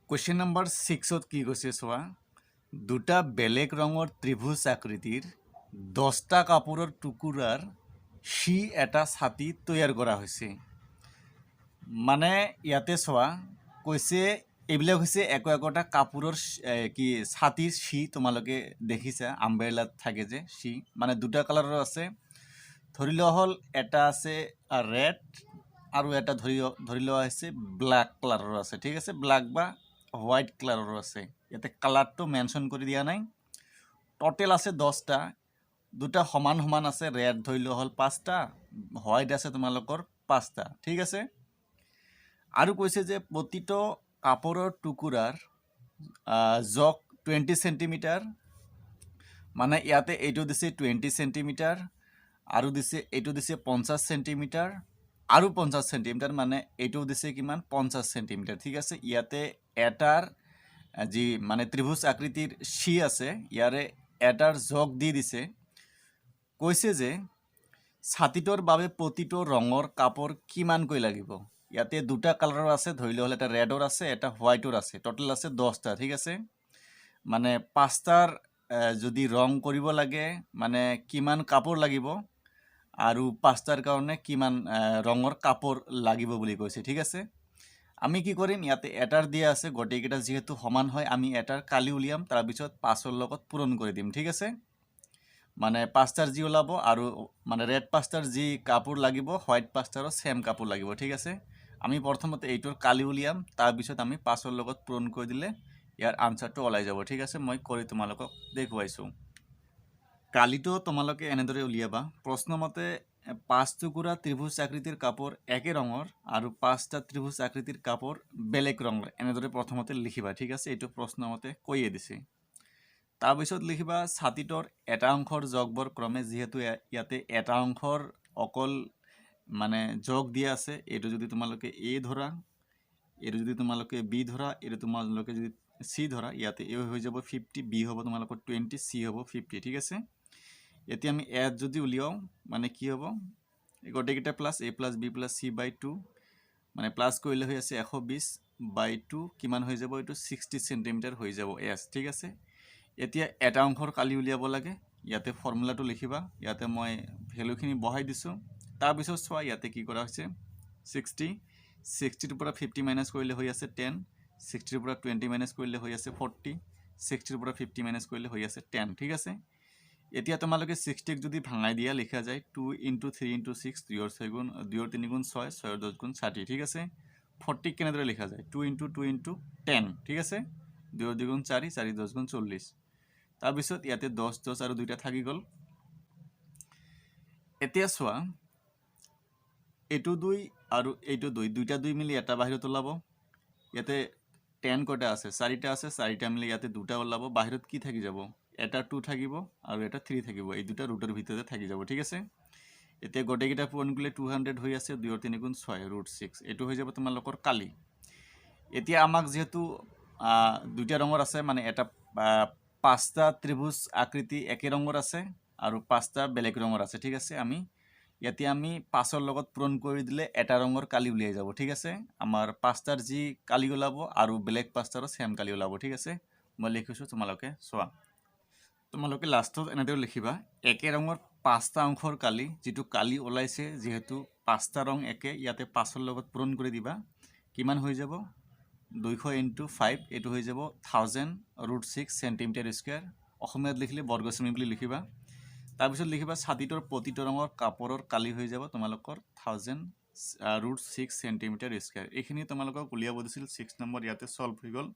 Question number 6 কি কৈছে চোৱা দুটা বেলেগ ৰঙৰ ত্ৰিভুজ আকৃতিৰ 10টা কাপোৰৰ টুকুৰাৰ সি এটা ছাতি তৈয়াৰ কৰা হৈছে। মানে ইয়াতে চোৱা কৈছে এইবিলাক হৈছে একোটা কাপোৰৰ কি ছাতিৰ সি তোমালোকে দেখিছা আমব্ৰেলাত থাকে যে সি মানে দুটা কালাৰৰ আছে। ধৰি লোৱা হ'ল এটা আছে ৰেড আৰু এটা ধৰি লোৱা হৈছে ব্ল্যাক কালাৰৰ আছে। ঠিক আছে, ব্ল্যাক বা হোৱাইট কালাৰৰ আছে। ইয়াতে কালাৰটো মেনশ্যন কৰি দিয়া নাই। টোটেল আছে 10টা, দুটা সমান সমান আছে। ৰেড ধৰি লোৱা হ'ল 5টা, হোৱাইট আছে তোমালোকৰ 5টা। ঠিক আছে, আৰু কৈছে যে প্ৰতিটো কাপোৰৰ টুকুৰাৰ জক 20 সেণ্টিমিটাৰ, মানে ইয়াতে এইটো দিছে 20 সেণ্টিমিটাৰ আৰু দিছে এইটো দিছে 50 সেণ্টিমিটাৰ আৰু 50 সেণ্টিমিটাৰ, মানে এইটো দিছে কিমান 50 সেণ্টিমিটাৰ। ঠিক আছে, ইয়াতে এটাৰ যি মানে ত্ৰিভুজ আকৃতিৰ সি আছে ইয়াৰে এটাৰ জক দি দিছে। কৈছে যে ছাতিটোৰ বাবে প্ৰতিটো ৰঙৰ কাপোৰ কিমানকৈ লাগিব। ইয়াতে দুটা কালাৰৰ আছে, ধৰি লোৱা হ'ল এটা ৰেডৰ আছে এটা হোৱাইটৰ আছে। টোটেল আছে 10টা। ঠিক আছে, মানে 5টাৰ যদি ৰং কৰিব লাগে মানে কিমান কাপোৰ লাগিব আৰু 5টাৰ কাৰণে কিমান ৰঙৰ কাপোৰ লাগিব বুলি কৈছে। ঠিক আছে, আমি কি কৰিম ইয়াতে এটাৰ দিয়া আছে, গোটেইকেইটা যিহেতু সমান হয় আমি এটাৰ কালি উলিয়াম, তাৰপিছত 5ৰ লগত পূৰণ কৰি দিম। ঠিক আছে, মানে 5টাৰ যি ওলাব আৰু মানে ৰেড 5টাৰ যি কাপোৰ লাগিব হোৱাইট 5টাৰো সেম কাপোৰ লাগিব। ঠিক আছে, আমি প্ৰথমতে এইটোৰ কালি উলিয়াম, তাৰপিছত আমি 5ৰ লগত পূৰণ কৰি দিলে ইয়াৰ আনচাৰটো ওলাই যাব। ঠিক আছে, মই কৰি তোমালোকক দেখুৱাইছোঁ। কালিটো তোমালোকে এনেদৰে উলিয়াবা। প্ৰশ্নমতে 5 টুকুৰা ত্ৰিভুজ আকৃতিৰ কাপোৰ একে ৰঙৰ আৰু 5টা ত্ৰিভুজ আকৃতিৰ কাপোৰ বেলেগ ৰঙৰ, এনেদৰে প্ৰথমতে লিখিবা। ঠিক আছে, এইটো প্ৰশ্নমতে কৈয়ে দিছে। তাৰপিছত লিখিবা ছাতিটোৰ এটা অংশৰ জগবোৰ ক্ৰমে, যিহেতু ইয়াতে এটা অংশৰ অকল মানে জগ দিয়া আছে, এইটো যদি তোমালোকে এ ধৰা, এইটো যদি তোমালোকে বি ধৰা, এইটো তোমালোকে যদি চি ধৰা, ইয়াতে এ হৈ যাব 50, বি হ'ব তোমালোকৰ 20, চি হ'ব 50। ঠিক আছে, এতিয়া আমি এ যদি উলিয়াওঁ মানে কি হ'ব, গোটেইকেইটা plus A plus B plus C by 2, মানে প্লাছ কৰিলে হৈ আছে 120 বাই 2 কিমান হৈ যাব, এইটো 60 সেণ্টিমিটাৰ হৈ যাব এছ। ঠিক আছে, এতিয়া এটা অংশৰ কালি উলিয়াব লাগে। ইয়াতে ফৰ্মুলাটো লিখিবা, ইয়াতে মই ভেলুখিনি বহাই দিছোঁ। তাৰপিছত চোৱা ইয়াতে কি কৰা হৈছে 60ৰ পৰা 50 মাইনাছ কৰিলে হৈ আছে 10, 60ৰ পৰা 20 মাইনাছ কৰিলে হৈ আছে 40, 60ৰ পৰা 50 মাইনাছ কৰিলে হৈ আছে 10। ঠিক আছে, এতিয়া তোমালোকে 60ক যদি ভাঙাই দিয়া লিখা যায় 2 × 3 × 6, 2 ৰ 3 গুণ 6, 6 ৰ 10 গুণ 60। ঠিক আছে, 40 কেনেদৰে লিখা যায় 2 × 2 × 10। ঠিক আছে, 2 ৰ 2 গুণ 4, 4 ৰ 10 গুণ 40। তাৰপিছত ইয়াতে 10 10 আৰু 2টা থাকি গ'ল। এতিয়া চোৱা এইটো 2 আৰু এইটো 2, দুইটা 2 মিলি এটা বাহিৰত ওলাব। ইয়াতে 10 কটা আছে, 4টা আছে, 4টা মিলি ইয়াতে 2টা ওলাব। বাহিৰত কি থাকি যাব, এটা 2 থাকিব আৰু এটা 3 থাকিব, এই দুটা ৰুটৰ ভিতৰতে থাকি যাব। ঠিক আছে, এতিয়া গোটেইকেইটা পূৰণ কৰিলে 200 হৈ আছে, 2 ৰ 3 গুণ 6, √6, এইটো হৈ যাব তোমালোকৰ কালি। এতিয়া আমাক যিহেতু দুইটা ৰঙৰ আছে, মানে এটা 5টা ত্ৰিভুজ আকৃতি একে ৰঙৰ আছে আৰু 5টা বেলেগ ৰঙৰ আছে। ঠিক আছে, ইয়াতে আমি 5ৰ লগত পূৰণ কৰি দিলে এটা ৰঙৰ কালি উলিয়াই যাব। ঠিক আছে, আমাৰ 5টাৰ যি কালি ওলাব আৰু বেলেগ 5টাৰো সেম কালি ওলাব। ঠিক আছে, মই লিখিছোঁ, তোমালোকে চোৱা। তোমালোকে লাষ্টত এনেদৰে লিখিবা একে ৰঙৰ 5টা অংশৰ কালি, যিটো কালি ওলাইছে যিহেতু 5টা ৰং একে, ইয়াতে 5ৰ লগত পূৰণ কৰি দিবা। কিমান হৈ যাব 200 × 5, এইটো হৈ যাব 1000 √6 সেণ্টিমিটাৰ স্কুৱেৰ। অসমীয়াত লিখিলে বৰ্গ ছেমি বুলি লিখিবা। তাৰপিছত লিখিবা ছাতিটোৰ প্ৰতিটো ৰঙৰ কাপোৰৰ কালি হৈ যাব তোমালোকৰ 1000 √6 সেণ্টিমিটাৰ স্কুৱেৰ। এইখিনি তোমালোকক উলিয়াব দিছিল 6 নম্বৰ, ইয়াতে ছল্ভ হৈ গ'ল।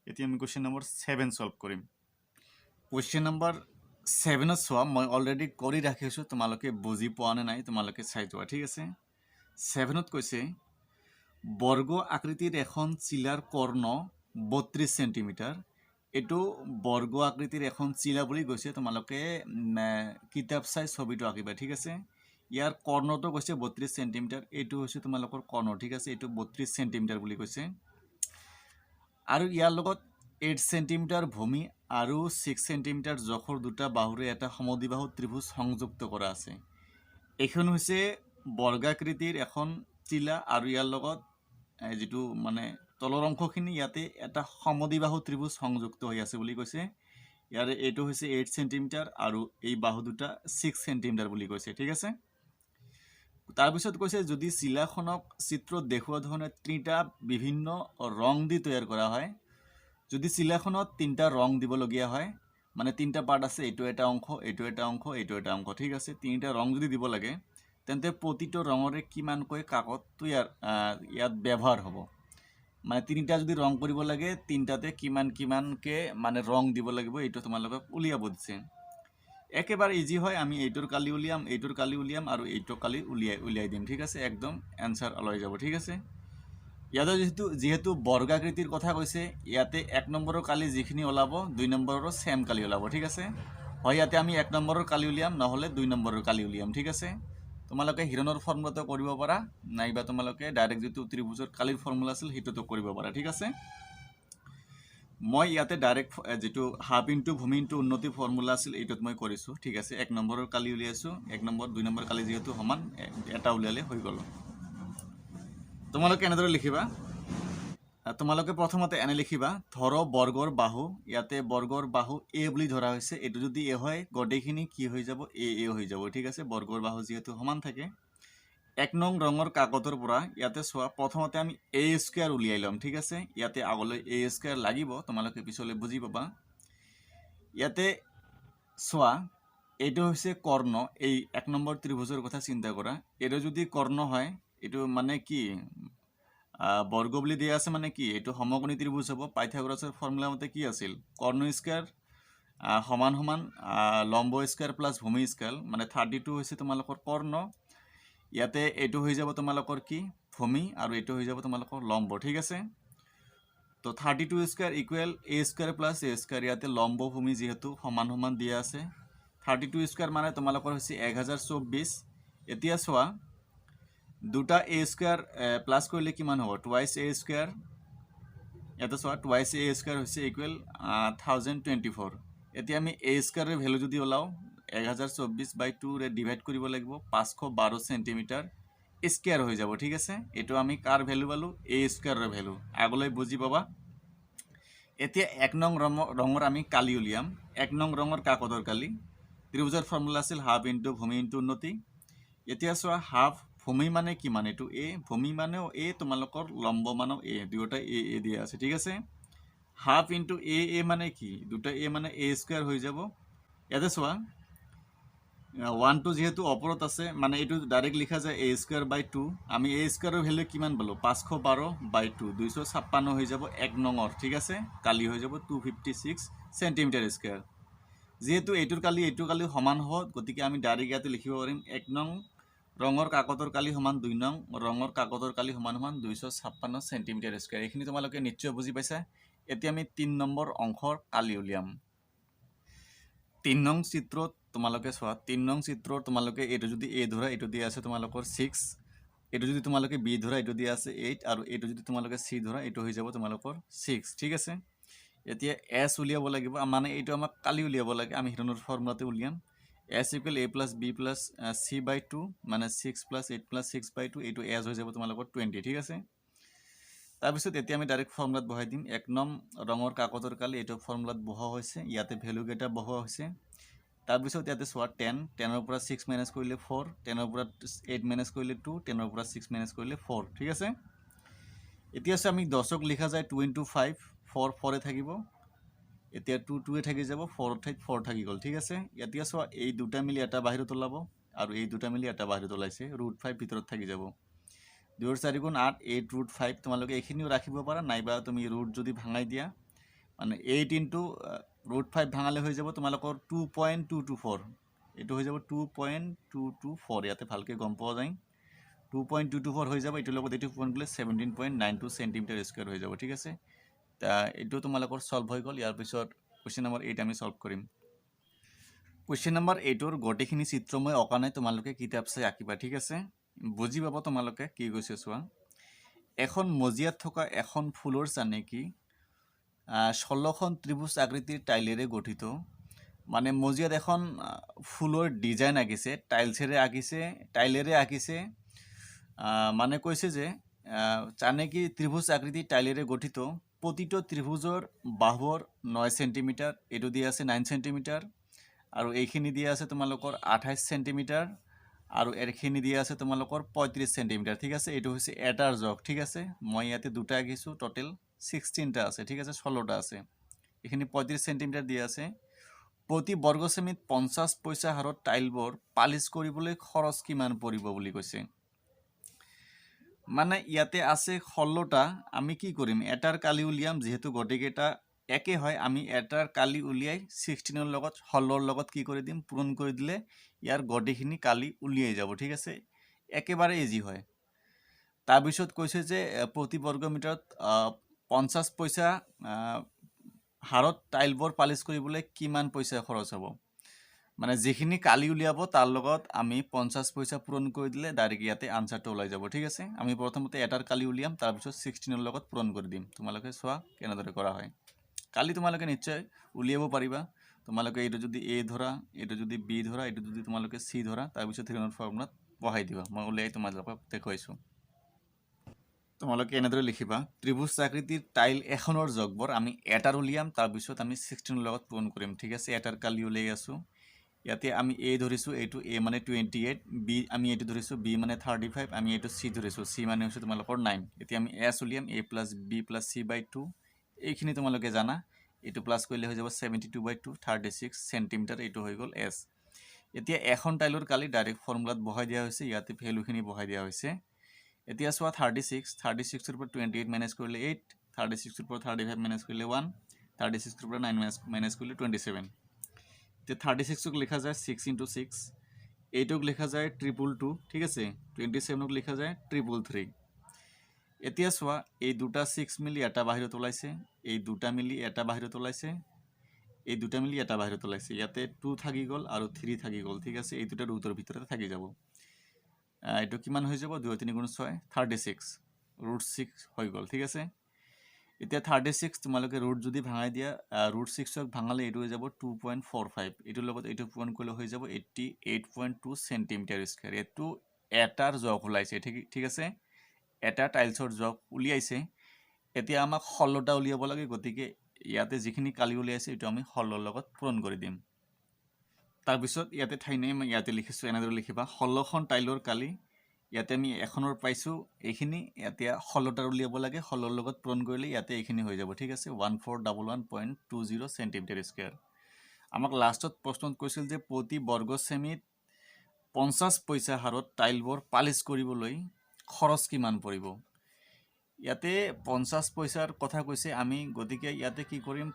এতিয়া আমি কুৱেশ্যন নম্বৰ 7 ছল্ভ কৰিম। কুৱেশ্যন নম্বৰ 7ত চোৱা, মই অলৰেডি কৰি ৰাখিছোঁ, তোমালোকে বুজি পোৱা নে নাই তোমালোকে চাই যোৱা। ঠিক আছে, 7ত কৈছে বৰ্গ আকৃতিৰ এখন চিলাৰ কৰ্ণ 32 সেণ্টিমিটাৰ। এইটো বৰ্গ আকৃতিৰ এখন চিলা বুলি কৈছে, তোমালোকে কিতাপ চাই ছবিটো আঁকিবা। ঠিক আছে, ইয়াৰ কৰ্ণটো কৈছে 32 সেণ্টিমিটাৰ, এইটো হৈছে তোমালোকৰ কৰ্ণ। ঠিক আছে, এইটো 32 সেণ্টিমিটাৰ বুলি কৈছে আৰু ইয়াৰ লগত 8 সেণ্টিমিটাৰ ভূমি আৰু 6 সেণ্টিমিটাৰ জোখৰ দুটা বাহুৰে এটা সমদ্বিবাহু ত্ৰিভুজ সংযুক্ত কৰা আছে। এইখন হৈছে বৰ্গাকৃতিৰ এখন চিলা আৰু ইয়াৰ লগত যিটো মানে তলৰ অংশখিনি ইয়াতে এটা সমদ্বিবাহু ত্ৰিভুজ সংযুক্ত হৈ আছে বুলি কৈছে ইয়াৰে এইটো হৈছে 8 সেন্টিমিটাৰ আৰু এই বাহু দুটা 6 সেন্টিমিটাৰ বুলি কৈছে ঠিক আছে তাৰপিছত কৈছে যদি চিলাখনক চিত্ৰত দেখুওৱা ধৰণে তিনিটা বিভিন্ন ৰং দি তৈয়াৰ কৰা হয় যদি চিলাখনত তিনিটা ৰং দিবলগীয়া হয় মানে তিনিটা পাৰ্ট আছে এইটো এটা অংশ এইটো এটা অংশ এইটো এটা অংশ ঠিক আছে তিনিটা ৰং যদি দিব লাগে তেন্তে প্ৰতিটো ৰঙৰে কিমানকৈ কাকত তৈয়াৰ ইয়াত ব্যৱহাৰ হ'ব মানে তিনিটা যদি ৰং কৰিব লাগে তিনিটাতে কিমানকে মানে ৰং দিব লাগিব এইটো তোমালোকক উলিয়াব দিছে একেবাৰে ইজি হয় আমি এইটোৰ কালি উলিয়াম আৰু এইটো কালি উলিয়াই দিম ঠিক আছে একদম এনসাৰ ওলাই যাব ঠিক আছে ইয়াতে যেহেতু বৰ্গাকৃতিৰ কথা কৈছে ইয়াতে 1 নম্বৰৰ কালি যিখিনি ওলাব 2 নম্বৰৰ সেম কালি ওলাব ঠিক আছে হয় ইয়াতে আমি 1 নম্বৰৰ কালি উলিয়াম নহলে 2 নম্বৰৰ কালি উলিয়াম ঠিক আছে তোমালোকে হিৰণৰ ফৰ্মুলাটো কৰিব পাৰা নাইবা তোমালোকে ডাইৰেক্ট যেটো ত্ৰিভুজৰ কালিৰ ফৰ্মুলা আছিল হেতুটো কৰিব পাৰা ঠিক আছে মই ইয়াতে ডাইৰেক্ট যেটো হাফ ইনটু ভূমি ইনটু উন্নতি ফৰ্মুলা আছিল এইটোত মই কৰিছো ঠিক আছে 1 নম্বৰৰ কালি উলিয়াইছো 1 নম্বৰ 2 নম্বৰ কালি যেহেতু সমান এটা উলিয়ালে হৈ গল তোমালোকে এনেদৰে লিখিবা তোমালোকে প্ৰথমতে এনে লিখিবা ধৰ বৰ্গৰ বাহু ইয়াতে বৰ্গৰ বাহু a বুলি ধৰা হৈছে এটো যদি a হয় গডেখিনি কি হৈ যাব a হৈ যাব ঠিক আছে বৰ্গৰ বাহু যেহেতু সমান থাকে 1 নং ৰঙৰ কাকতৰ পৰা ইয়াতে সোৱা প্ৰথমতে আমি a স্কয়াৰ উলিয়াই লম ঠিক আছে ইয়াতে আগলৈ a স্কয়াৰ লাগিব তোমালোকে পিছলৈ বুজি পাবা ইয়াতে সোৱা এটো হৈছে কৰ্ণ এই 1 নম্বৰ ত্ৰিভুজৰ কথা চিন্তা কৰা এটো যদি কৰ্ণ হয় এটো মানে কি বর্গ বলি দিয়া আছে মানে কি এটো সমকোণী ত্রিভুজ হ'ব পাইথাগোৰাসৰ ফৰ্মুলা মতে কি আছিল কৰ্ণ স্কয়াৰ সমান সমান লম্ব স্কয়াৰ প্লাস ভূমি স্কয়াৰ মানে 32 হৈছে তোমালোকৰ কৰ্ণ ইয়াতে এটো হৈ যাব তোমালোকৰ কি ভূমি আৰু এটো হৈ যাব তোমালোকৰ লম্ব ঠিক আছে তো 32 square equal a square plus a square ইয়াতে লম্ব ভূমি যেহেতু সমান সমান দিয়া আছে 32 স্কয়ার মানে তোমালোকৰ হৈছে 1024 এতিয়া সোৱা দুটা a স্কয়াৰ প্লাস কৰলে কিমান হ'ব টুৱাইস a স্কয়াৰ এটা সোৱা টুৱাইস a স্কয়াৰ হৈছে ইকুয়াল 1024 এতিয়া আমি a স্কয়াৰেৰ ভ্যালু যদি ওলাও 1024/2 ৰে ডিভাইড কৰিব লাগিব 512 সেন্টিমিটার স্কয়ার হৈ যাব ঠিক আছে এটো আমি কার ভ্যালু পালো a স্কয়ারের ভ্যালু আগলৈ বুজি পাবা এতিয়া 1 নং ৰঙৰ আমি কালি উলিয়াম 1 নং ৰঙৰ কাকতৰ কালি ত্ৰিভুজৰ ফৰ্মুলা আছিল হাফ ইনটু ভূমি ইনটু উন্নতি এতিয়া সোৱা হাফ ভূমি মানে কি মানে এটো a ভূমি মানেও a তোমালোকৰ লম্ব মানেও a দুটা a দিয়া আছে ঠিক আছে হাফ ইনটু a মানে কি দুটা a মানে a স্কয়ার হৈ যাব ইয়াতে সোৱা 1 টু যেহেতু অপৰত আছে মানে এটো ডাইৰেক্ট লিখা যায় a স্কয়াৰ বাই 2 আমি a স্কয়াৰৰ ভ্যালু কিমান পালো 512/2 256 হৈ যাব 1 নঙৰ ঠিক আছে কালি হৈ যাব 256 সেন্টিমিটাৰ স্কয়াৰ যেহেতু এইটোৰ কালি সমান হ'ব গতিকে আমি ডাইৰেক্ট ইয়াতে লিখিব পাৰিম 1 নং ৰঙৰ কাকতৰ কালি সমান 2 নং ৰঙৰ কাকতৰ কালি সমান 256 সেন্টিমিটাৰ স্কয়াৰ এখিনি তোমালোকে নিশ্চয় বুজি পাইছা এতিয়া আমি 3 নম্বৰ অংশৰ কালি উলিয়াম 3 নং চিত্ৰত তোমালোকে সোৱা 3 নং চিত্ৰত তোমালোকে এটো যদি a ধৰা এটো দিয়া আছে তোমালোকৰ 6 এটো যদি তোমালোকে b ধৰা এটো দিয়া আছে 8 আৰু এটো যদি তোমালোকে c ধৰা এটো হৈ যাব তোমালোকৰ 6 ঠিক আছে এতিয়া s উলিয়াব লাগিব মানে এটো আমাক কালি উলিয়াব লাগে আমি হিৰণৰ ফৰ্মুলাতে উলিয়াম s equal a plus b plus c/2 মানে 6 plus 8 plus 6/2 এটো s হৈ যাব তোমালোকৰ 20 ঠিক আছে তাৰ পিছত এতিয়া আমি ডাইৰেক্ট ফৰ্মুলাত বহাই দিম 1 নং ৰঙৰ কাকতৰ কালি এটো ফৰ্মুলাত বহা হৈছে ইয়াতে ভ্যালু কেটা বহা হৈছে তাৰ পিছত ইয়াতে সোৱা 10 ৰ পৰা 6 মাইনাস কৰিলে 4 10 ৰ পৰা 8 মাইনাস কৰিলে 2 10 ৰ পৰা 6 মাইনাস কৰিলে 4 ঠিক আছে এতিয়া আমি 10ক লিখা যায় 2 * 5 4 4 এ থাকিব এতিয়া 2 এ থাকি যাব 4 ঠাইত 4 থাকি গল ঠিক আছে এতিয়া সোৱা এই দুটা মিলি এটা বাহিৰত ওলাব আৰু এই দুটা মিলি এটা বাহিৰত ওলাইছে √5 ভিতৰত থাকি যাব 2 * 4 = 8 8 √5 তোমালোকে এখিনিও ৰাখিব পাৰা নাইবা তুমি ৰুট যদি ভাঙাই দিয়া মানে 8 * √5 ভাঙালে হৈ যাব তোমালোকৰ 2.224 এটো হৈ যাব 2.224 ইয়াতে ভালকে গম পোৱা যায় 2.224 হৈ যাব এটো লগত এটো পইণ্ট গলে 17.92 সেন্টিমিটার স্কয়ার হৈ যাব ঠিক আছে তা এটো তোমালোকৰ সলভ হৈ গল ইয়াৰ পিছত কোৱেশ্চন নম্বৰ 8 আমি সলভ কৰিম কোৱেশ্চন নম্বৰ 8 ৰ গটেখিনি চিত্ৰ মই অকা নাই তোমালোকে কিতাপ চাই আকিবা ঠিক আছে বুজি পাবা তোমালোকে কি কৈছে সোৱা এখন মজিয়াত থকা এখন ফুলৰ চানে কি 16খন ত্ৰিভুজ আকৃতিৰ টাইলেৰে গঠিত মানে মজিয়াত এখন ফুলৰ ডিজাইন আঁকিছে টাইলেৰে আঁকিছে মানে কৈছে যে জানে কি ত্ৰিভুজ আকৃতি টাইলেৰে গঠিত প্ৰতিটো ত্ৰিভুজৰ বাহুৰ 9 সেন্টিমিটাৰ এইটো দিয়া আছে 9 সেন্টিমিটাৰ আৰু এইখিনি দিয়া আছে তোমালোকৰ 28 সেন্টিমিটাৰ আৰু এৰখিনি দিয়া আছে তোমালোকৰ 35 সেন্টিমিটাৰ ঠিক আছে এইটো হৈছে এটাৰ জোখ ঠিক আছে মই ইয়াতে দুটা আঁকিছো টোটাল 16টা আছে ঠিক আছে 16টা আছে এইখিনি 35 সেন্টিমিটার দিয়া আছে প্ৰতি বৰ্গ সেমিত 50 পইচা হাৰত টাইলবোৰ পালিশ কৰিবলৈ খৰচ কিমান পৰিব বুলি কৈছে মানে ইয়াতে আছে 16টা আমি কি কৰিম এটাৰ কালি উলিয়াম যেহেতু গটেকেটা একে হয় আমি এটাৰ কালি উলিয়াই 16 ৰ লগত 16 ৰ লগত কি কৰি দিম পূৰণ কৰি দিলে ইয়াৰ গটেখিনি কালি উলিয়াই যাব ঠিক আছে একেবাৰে ইজি হয় তাৰ পিছত কৈছে যে প্ৰতি বৰ্গ মিটাৰত 50 পইচা হাৰত টাইলবোৰ পালিশ কৰিবলৈ কিমান পইচা খৰচ হ'ব মানে যেখিনি কালি উলিয়াব তাৰ লগত আমি 50 পইচা পূৰণ কৰি দিলে ডাইৰেক্ট ইয়াতে আনসাৰটো ওলাই যাব ঠিক আছে আমি প্ৰথমতে এটাৰ কালি উলিয়াম তাৰ পিছত 16 ৰ লগত পূৰণ কৰি দিম তোমালোকে চোৱা কেনেদৰে কৰা হয় কালি তোমালোকে নিশ্চয় উলিয়াব পাৰিবা তোমালোকে এইটো যদি এ ধৰা এইটো যদি বি ধৰা এইটো যদি তোমালোকে সি ধৰা তাৰ পিছত থিয়ৰমৰ ফৰ্মুলাত বহাই দিবা মই উলিয়াই তোমালোকক দেখুৱাইছো তোমালোকে এনেদৰে লিখিবা ত্ৰিভুজ আকৃতিৰ টাইল এখনৰ জগবৰ আমি এটাৰ উলিয়াম তাৰ পিছত আমি 16 ৰ লগত পূৰণ কৰিম ঠিক আছে এটাৰ কালি উলিয়াই আছো ইয়াতে আমি এ ধৰিছো এইটো এ মানে 28 বি আমি এইটো ধৰিছো বি মানে 35 আমি এইটো সি ধৰিছো সি মানে হৈছে তোমালোকৰ 9 এতিয়া আমি এস উলিয়াম a + b + c/2 এইখিনি তোমালোকে জানা এইটো প্লাস কৰিলে হৈ যাব 72/2 36 সেন্টিমিটাৰ এইটো হৈ গল এস এতিয়া এখন টাইলৰ কালি ডাইৰেক্ট ফৰ্মুলাত বহাই দিয়া হৈছে ইয়াতে ভ্যালুখিনি বহাই দিয়া হৈছে এতিয়া চোৱা 36 ৰ পৰা 28 মাইনাস কৰিলে 8 36 ৰ পৰা 35 মাইনাস কৰিলে 1 36 ৰ পৰা 9 মাইনাস কৰিলে 27 তে 36 ক লিখা যায় 6 * 6 8ক লিখা যায় 222 ঠিক আছে 27ক লিখা যায় 333 এতিয়া চোৱা এই দুটা 6 মিলি এটা বাহিৰত ওলাইছে এই দুটা মিলি এটা বাহিৰত ওলাইছে এই দুটা মিলি এটা বাহিৰত ওলাইছে ইয়াতে 2 থাকি গল আৰু 3 থাকি গল ঠিক আছে এই দুটা ৰুটৰ ভিতৰতে থাকি যাব এইটো কিমান হৈ যাব 2 3 * 6 36 √6 হৈ গল ঠিক আছে এতিয়া 36 তোমালোকে ৰুট যদি ভাঙাই দিয়া √6ক ভাঙালে এটো হৈ যাব 2.45 এটোৰ লগত এটো পূৰণ কৰিলে হৈ যাব 88.2 সেন্টিমিটাৰ স্কয়াৰ এটো এটাৰ জোখ ওলাইছে ঠিক আছে এটা টাইলছৰ জোখ উলিয়াইছে এতিয়া আমাক 16টা উলিয়াব লাগে গতিকে ইয়াতে যিখিনি কালি উলিয়াইছে এটো আমি 16ৰ লগত পূৰণ কৰি দিম তাৰ পিছত ইয়াতে ঠাই নাই মই ইয়াতে লিখিছো এনেদৰে লিখিবা 16খন টাইলৰ কালি ইয়াতে আমি এখনৰ পাইছো এইখিনি এতিয়া 16টাৰ উলিয়াব লাগে 16ৰ লগত পূৰণ কৰিলে ইয়াতে এইখিনি হৈ যাব ঠিক আছে 1411.20 সেন্টিমিটাৰ স্কয়াৰ আমাক লাষ্টত প্ৰশ্নত কৈছিল যে প্ৰতি বৰ্গ সেমিত 50 পইচা হাৰত টাইলবোৰ পালিশ কৰিবলৈ খৰচ কিমান পৰিব ইয়াতে 50 পইচাৰ কথা কৈছে আমি গতিকে ইয়াতে কি কৰিম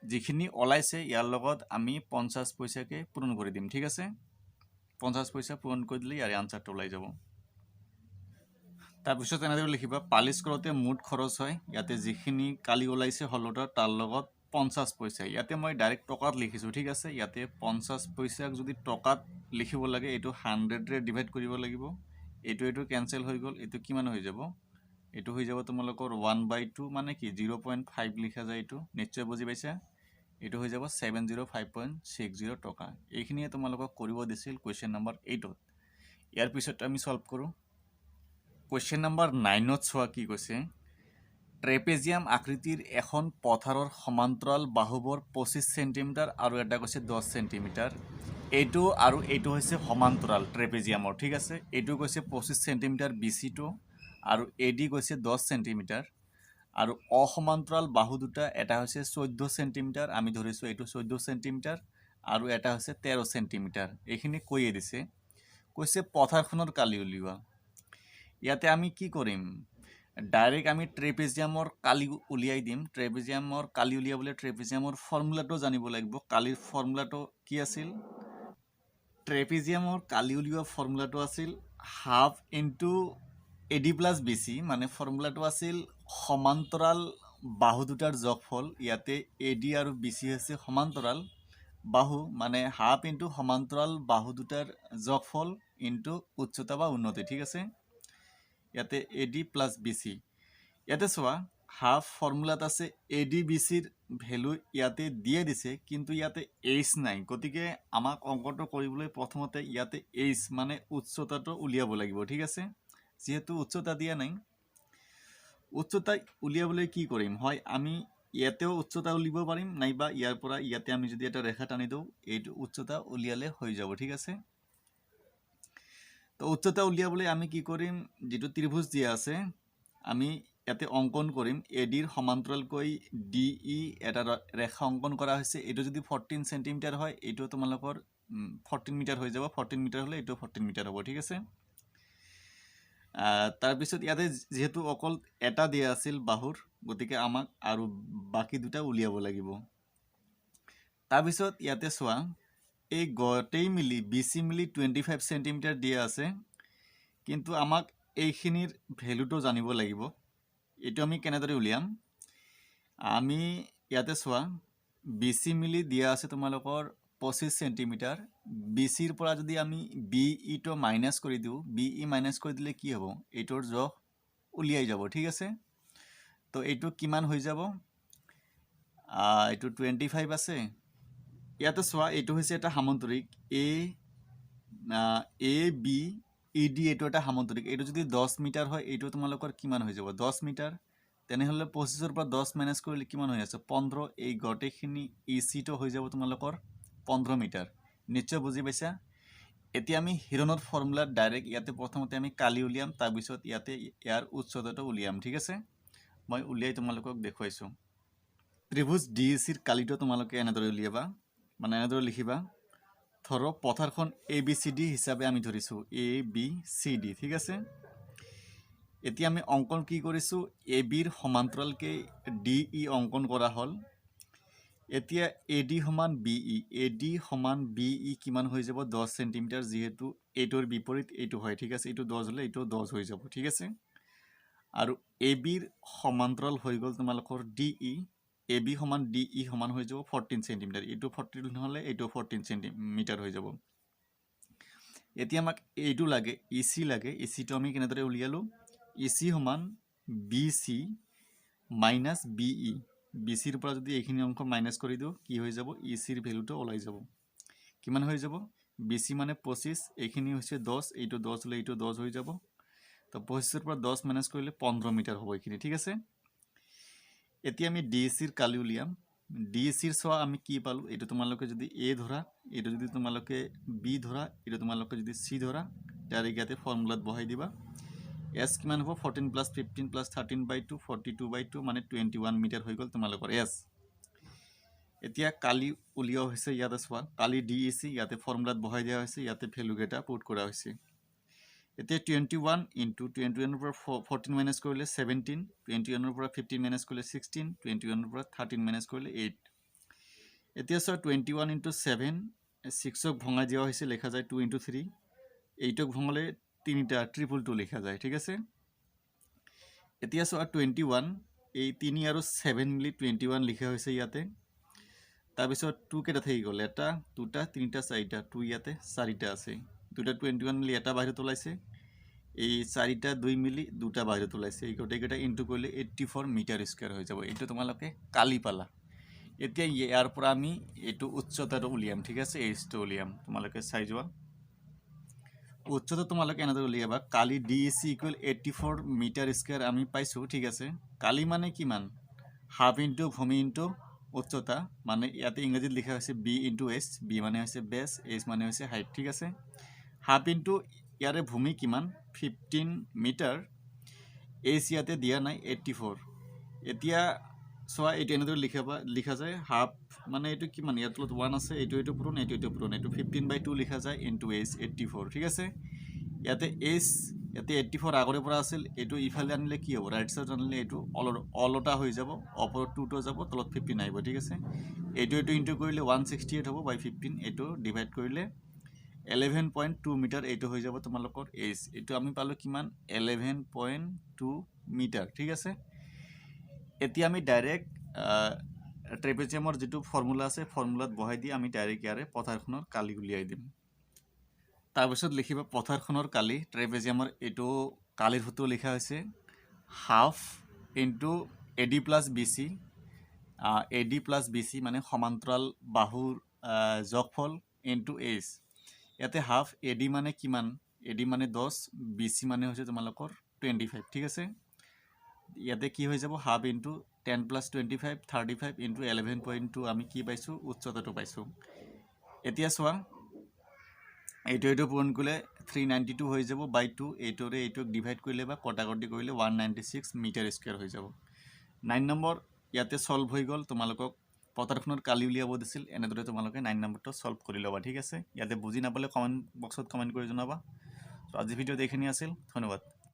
যিখিনি ওলাইছে ইয়াৰ লগত আমি 50 পইচাকে পূৰণ কৰি দিম ঠিক আছে 50 পইচা পূৰণ কৰি দিলে ইয়াৰ আনসাৰটো ওলাই যাব তাৰ পিছত এনেদৰে লিখিবা পালিশ কৰোতে মুঠ খৰচ হয় ইয়াতে যিখিনি কালি ওলাইছে হলটা তাৰ লগত 50 পইচা ইয়াতে মই ডাইৰেক্ট টকাত লিখিছো ঠিক আছে ইয়াতে 50 পইচাক যদি টকাত লিখিব লাগে এটো 100 ৰে ডিভাইড কৰিব লাগিব এটো ক্যান্সেল হৈ গল এটো কিমান হৈ যাব এটো হৈ যাব তোমালোকৰ 1/2 মানে কি 0.5 লিখা যায় এটো নিশ্চয় বুজি পাইছা এটো হৈ যাব 705.60 টকা এইখিনিয়ে তোমালোকক কৰিব দিছিল কোৱেশ্চন নম্বৰ 8ত ইয়াৰ পিছত আমি সলভ কৰো কোৱেশ্চন নম্বৰ 9ত চোৱা কি কৈছে ট্ৰেপেজিয়াম আকৃতিৰ এখন পথাৰৰ সমান্তৰাল বাহুবোৰ 25 সেন্টিমিটাৰ আৰু এটা কৈছে 10 সেন্টিমিটাৰ এইটো আৰু এইটো হৈছে সমান্তৰাল ট্ৰেপেজিয়ামৰ ঠিক আছে এইটো কৈছে 25 সেন্টিমিটাৰ BC2 আৰু AD কৈছে 10 সেন্টিমিটাৰ আৰু অসমান্তৰাল বাহু দুটা এটা হৈছে 14 সেন্টিমিটাৰ আমি ধৰিছো এইটো 14 সেন্টিমিটাৰ আৰু এটা হৈছে 13 সেন্টিমিটাৰ এইখিনি কৈয়ে দিছে কৈছে পথাৰখনৰ কালি উলিওৱা ইয়াতে আমি কি কৰিম ডাইৰেক্ট আমি ট্ৰেপেজিয়ামৰ কালি উলিয়াই দিম ট্ৰেপেজিয়ামৰ কালি উলিয়াবলৈ ট্ৰেপেজিয়ামৰ ফৰ্মুলাটো জানিব লাগিব কালিৰ ফৰ্মুলাটো কি আছিল ট্ৰেপেজিয়ামৰ কালি উলিওৱা ফৰ্মুলাটো আছিল হাফ ইনটু AD + BC মানে ফৰ্মুলাটো আছিল সমান্তৰাল বাহু দুটাৰ যোগফল ইয়াতে AD আৰু BC হৈছে সমান্তৰাল বাহু মানে হাফ ইনটু সমান্তৰাল বাহু দুটাৰ যোগফল ইনটু উচ্চতা বা উন্নতি ঠিক আছে ইয়াতে AD + BC ইয়াতে চোৱা হাফ ফৰ্মুলাত আছে AD BC ৰ ভ্যালু ইয়াতে দিয়ে দিছে কিন্তু ইয়াতে h নাই গতিকে আমাক অঙ্কটো কৰিবলৈ প্ৰথমতে ইয়াতে h মানে উচ্চতাটো উলিয়াব লাগিব ঠিক আছে যিহেতু উচ্চতা দিয়া নাই, উচ্চতা উলিয়াবলৈ কি কৰিম, হয় আমি ইয়াতেও উচ্চতা উলিয়াব পাৰিম, নাইবা ইয়াৰ পৰা ইয়াতে আমি যদি এটা ৰেখা টানি দিওঁ এইটো উচ্চতা উলিয়ালে হৈ যাব। ঠিক আছে, তো উচ্চতা উলিয়াবলৈ আমি কি কৰিম, যেটো ত্ৰিভুজ দিয়া আছে আমি ইয়াতে অঙ্কন কৰিম। এডিৰ সমান্তৰালকৈ ডিই এটা ৰেখা অঙ্কন কৰা হৈছে। এইটো যদি 14 সেন্টিমিটাৰ হয় এইটো তোমালোকৰ 14 মিটাৰ হৈ যাব। 14 মিটাৰ হলে এইটো 14 মিটাৰ হ'ব। ঠিক আছে, তাৰপিছত ইয়াতে যেহেতু অকল এটা দিয়া আছিল বাহুৰ, গতিকে আমাক আৰু বাকি দুটা উলিয়াব লাগিব। তাৰপিছত ইয়াতে চোৱা, এই গোটেই মিলি বিচি মিলি 25 সেন্টিমিটাৰ দিয়া আছে, কিন্তু আমাক এইখিনিৰ ভ্যালুটো জানিব লাগিব। এইটো আমি কেনেদৰে উলিয়াম, আমি ইয়াতে চোৱা বিচি মিলি দিয়া আছে তোমালোকৰ 25 সেন্টিমিটাৰ। বিচিৰ পৰা যদি আমি বিইটো মাইনাস কৰি দিওঁ, বিই মাইনাস কৰি দিলে কি হ'ব, এইটোৰ জোখ উলিয়াই যাব। ঠিক আছে, তো এইটো কিমান হৈ যাব, এইটো 25 আছে। ইয়াতে চোৱা এইটো হৈছে এটা সামান্তৰিক এ বি ই ডি, এইটো এটা সামান্তৰিক। এইটো যদি 10 মিটাৰ হয় এইটো তোমালোকৰ কিমান হৈ যাব, 10 মিটাৰ। তেনেহলে 25ৰ পৰা 10 মাইনাস কৰিলে কিমান হৈ আছে, 15। এই গোটেইখিনি ইচিটো হৈ যাব তোমালোকৰ 15 মিটাৰ। নিশ্চয় বুজি পাইছা। এতিয়া আমি হিৰণৰ ফৰ্মুলাত ডাইৰেক্ট ইয়াতে প্ৰথমতে আমি কালি উলিয়াম, তাৰপিছত ইয়াতে ইয়াৰ উচ্চতাটো উলিয়াম। ঠিক আছে, মই উলিয়াই তোমালোকক দেখুৱাইছোঁ। ত্ৰিভুজ ডিইচিৰ কালিটো তোমালোকে এনেদৰে উলিয়াবা, মানে এনেদৰে লিখিবা। ধৰক পথাৰখন এ বি চি ডি হিচাপে আমি ধৰিছোঁ, এ বি চি ডি। ঠিক আছে, এতিয়া আমি অঙ্কন কি কৰিছোঁ, এ বিৰ সমান্তৰালকে ডিই অঙ্কন কৰা হ'ল। এতিয়া এডি সমান বিই, এডি সমান বিই কিমান হৈ যাব, 10 সেন্টিমিটাৰ। যেহেতু এইটোৰ বিপৰীত এইটো হয়, ঠিক আছে, এইটো 10 হলে এইটো 10 হৈ যাব। ঠিক আছে, আৰু এ বিৰ সমান্তৰাল হৈ গ'ল তোমালোকৰ ডিই। এ বি সমান ডিই সমান হৈ যাব 14 সেন্টিমিটাৰ। এইটো 14 হলে এইটো 14 সেন্টিমিটাৰ হৈ যাব। এতিয়া আমাক এইটো লাগে, ইচি লাগে। ইচিটো আমি কেনেদৰে উলিয়ালো, ইচি সমান বি চি মাইনাস বিই। বিচিৰ পৰা যদি এইখিনি অংশ মাইনাস কৰি দিওঁ কি হৈ যাব, ইচিৰ ভ্যালুটো ওলাই যাব। কিমান হৈ যাব, বিচি মানে 25, এইখিনি হৈছে 10, এইটো 10 হলে এইটো 10 হৈ যাব। তো 25ৰ পৰা 10 মাইনাস কৰিলে 15 মিটাৰ হ'ব এইখিনি। ঠিক আছে, এতিয়া আমি ডিইচিৰ কালি উলিয়াম। ডিইচিৰ চোৱা আমি কি পালো, এইটো তোমালোকে যদি এ ধৰা, এইটো যদি তোমালোকে বি ধৰা, এইটো তোমালোকে যদি সি ধৰা, ডাইৰেক্ট ইয়াতে ফৰ্মুলাত বহাই দিবা। এছ কিমান হ'ব, 14 + 15 + 13/2, 42/2 মানে 21 মিটাৰ হৈ গ'ল তোমালোকৰ এছ। এতিয়া কালি উলিওৱা হৈছে, ইয়াতে চোৱা কালি ডিইচি ইয়াতে ফৰ্মুলাত বহাই দিয়া হৈছে, ইয়াতে ভ্যালুকেইটা পুট কৰা হৈছে। এতিয়া 21 ইনটু 21ৰ পৰা 14 মাইনাস কৰিলে 17, 21ৰ পৰা 15 মাইনাস কৰিলে 16, 21ৰ পৰা 13 মাইনাস কৰিলে 8। এতিয়া চোৱা 21 ইনটু 7, 6ক ভঙাই দিয়া হৈছে, লেখা যায় 2 ইনটু 3। 8ক ভঙালে 3টা, 222 লেখা যায়। ঠিক আছে, এতিয়া চোৱা 21, এই 3 আৰু 7 মিলি 21 লিখা হৈছে ইয়াতে। তাৰপিছত 2 কেইটা থাকি গ'ল, এটা, দুটা, তিনিটা, চাৰিটা। 2 ইয়াতে 4টা আছে, দুটা 21 মিলি এটা বাহিৰত ওলাইছে। এই 4টা 2 মিলি দুটা বাহিৰত ওলাইছে। এই গোটেইকেইটা ইনটু কৰিলে 84 মিটাৰ স্কোয়াৰ হৈ যাব। এইটো তোমালোকে কালি পালা। এতিয়া ইয়াৰ পৰা আমি এইটো উচ্চতাটো উলিয়াম। ঠিক আছে, এইচটো উলিয়াম, তোমালোকে চাই যোৱা। উচ্চতা তোমালোকে এনেদৰে উলিয়াবা, কালি ডিইচি ইকুৱেল 84 মিটাৰ স্কোয়াৰ আমি পাইছোঁ। ঠিক আছে, কালি মানে কিমান, হাফ ইনটু ভূমি ইনটু উচ্চতা, মানে ইয়াতে ইংৰাজীত লিখা হৈছে বি ইনটু এইচ। বি মানে হৈছে বেছ, এইচ মানে হৈছে হাইট। ঠিক আছে, হাফ ইনটু ইয়াৰে ভূমি কিমান 15 মিটাৰ, এইচ ইয়াতে দিয়া নাই 84। এতিয়া চোৱা এইটো এনেদৰে লিখা যায়, হাফ মানে এইটো কিমান, ইয়াৰ তলত 1 আছে, এইটো পূৰণ, এইটো পূৰণ, এইটো 15/2 লিখা যায় ইনটু এইচ 84। ঠিক আছে, ইয়াতে এইচ ইয়াতে 84 আগৰে পৰা আছিল, এইটো ইফালে আনিলে কি হ'ব, ৰাইট সাইড আনিলে এইটো অলটা হৈ যাব, ওপৰত 2টো যাব, তলত 15 আহিব। ঠিক আছে, এইটো ইনটু কৰিলে 168 হ'ব বাই 15, এইটো ডিভাইড কৰিলে 11.2 মিটাৰ এইটো হৈ যাব তোমালোকৰ এইচ। এইটো আমি পালো কিমান, 11.2 মিটাৰ। ঠিক আছে, এতিয়া আমি ডাইৰেক্ট ট্ৰেপেজিয়ামৰ যেটো ফৰ্মুলা আছে, ফৰ্মুলাত বহাই দি আমি ডাইৰেক্ট ইয়াৰে পথাৰখনৰ কালি উলিয়াই দিম। তাৰপিছত লিখিবা পথাৰখনৰ কালি, ট্ৰেপেজিয়ামৰ এইটো কালিৰ সূত্ৰ লিখা হৈছে হাফ ইনটু এডি প্লাছ বিচি। এডি প্লাছ বিচি মানে সমান্তৰাল বাহুৰ যোগফল ইনটু এইচ। ইয়াতে হাফ এডি মানে কিমান, এডি মানে 10, বিসি মানে হৈছে তোমালোকৰ 25, ঠিক আছে। ইয়াতে কি হৈ যাব, হাফ ইনটু 10 + 25 35 ইনটু 11.2 আমি কি পাইছোঁ, উচ্চতাটো পাইছোঁ। এতিয়া চোৱা, এইটো পূৰণ কৰিলে 392 হৈ যাব বাই 2, এইটোৰে এইটোক ডিভাইড কৰিলে বা কটাকটি কৰিলে 196 মিটাৰ স্কুৱেৰ হৈ যাব। 9 নম্বৰ ইয়াতে সলভ হৈ গ'ল। তোমালোকক পথাৰখনৰ কালি উলিয়াব দিছিল, এনেদৰে তোমালোকে 9 নম্বৰটো সলভ কৰি ল'বা, ঠিক আছে। ইয়াতে বুজি নাপালে কমেণ্ট বক্সত কমেণ্ট কৰি জনাবা। তো আজি ভিডিঅ'ত এইখিনি আছিল, ধন্যবাদ।